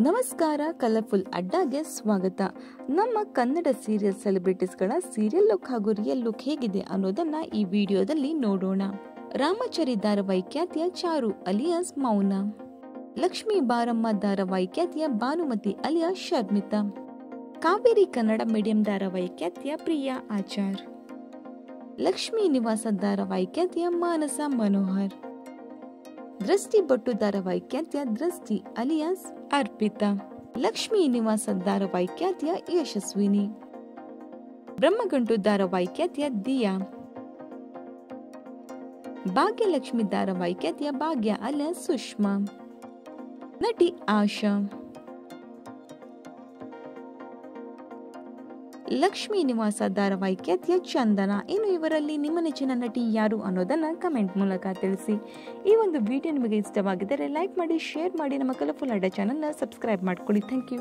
ನಮಸ್ಕಾರ, ಕಲರ್ಫುಲ್ ಅಡ್ಡಾಗೆ ಸ್ವಾಗತ. ನಮ್ಮ ಕನ್ನಡ ಸೀರಿಯಲ್ ಸೆಲೆಬ್ರಿಟೀಸ್ಗಳ ಸೀರಿಯಲ್ ಲುಕ್ ಹಾಗೂ ರಿಯಲ್ ಲುಕ್ ಹೇಗಿದೆ ಅನ್ನೋದನ್ನ ಈ ವಿಡಿಯೋದಲ್ಲಿ ನೋಡೋಣ. ರಾಮಚರಿ ಧಾರಾವಾಹಿ ಖ್ಯಾತಿಯ ಚಾರು ಅಲಿಯಾಸ್ ಮೌನ, ಲಕ್ಷ್ಮೀ ಬಾರಮ್ಮ ಧಾರಾವಾಹಿ ಖ್ಯಾತಿಯ ಭಾನುಮತಿ ಅಲಿಯಾಸ್ ಶರ್ಮಿತಾ, ಕಾವೇರಿ ಕನ್ನಡ ಮೀಡಿಯಂ ಧಾರಾವಾಹಿ ಖ್ಯಾತಿಯ ಪ್ರಿಯಾ ಆಚಾರ್, ಲಕ್ಷ್ಮೀ ನಿವಾಸ ಧಾರಾವಾಹಿ ಖ್ಯಾತಿಯ ಮಾನಸ ಮನೋಹರ್, ದೃಷ್ಟಿ ಬೊಟ್ಟು ಧಾರಾವಾಹಿ ಖ್ಯಾತಿಯ ದೃಷ್ಟಿ ಅಲಿಯಾಸ್ ಅರ್ಪಿತಾ, ಲಕ್ಷ್ಮೀ ನಿವಾಸ ಧಾರಾವಾಹಿ ಖ್ಯಾತಿಯ ಯಶಸ್ವಿನಿ, ಬ್ರಹ್ಮಗಂಟು ಧಾರಾವಾಹಿ ಖ್ಯಾತಿಯ ದಿಯಾ, ಭಾಗ್ಯಲಕ್ಷ್ಮಿ ಧಾರಾವಾಹಿ ಖ್ಯಾತಿಯ ಭಾಗ್ಯ ಅಲಿಯಾಸ್ ಸುಷ್ಮಾ, ನಟಿ ಆಶಾ, ಲಕ್ಷ್ಮೀ ನಿವಾಸ ಧಾರಾವಾಹಿ ಖ್ಯಾತಿಯ ಚಂದನ. ಇನ್ನು ಇವರಲ್ಲಿ ನಿಮ್ಮ ನೆಚ್ಚಿನ ನಟಿ ಯಾರು ಅನ್ನೋದನ್ನ ಕಮೆಂಟ್ ಮೂಲಕ ತಿಳಿಸಿ. ಈ ಒಂದು ವಿಡಿಯೋ ನಿಮಗೆ ಇಷ್ಟವಾಗಿದ್ದರೆ ಲೈಕ್ ಮಾಡಿ, ಶೇರ್ ಮಾಡಿ, ನಮ್ಮ ಕಲರ್ಫುಲ್ ಅಡ್ಡ ಚಾನೆಲ್ನ ಸಬ್ಸ್ಕ್ರೈಬ್ ಮಾಡ್ಕೊಳ್ಳಿ. Thank you.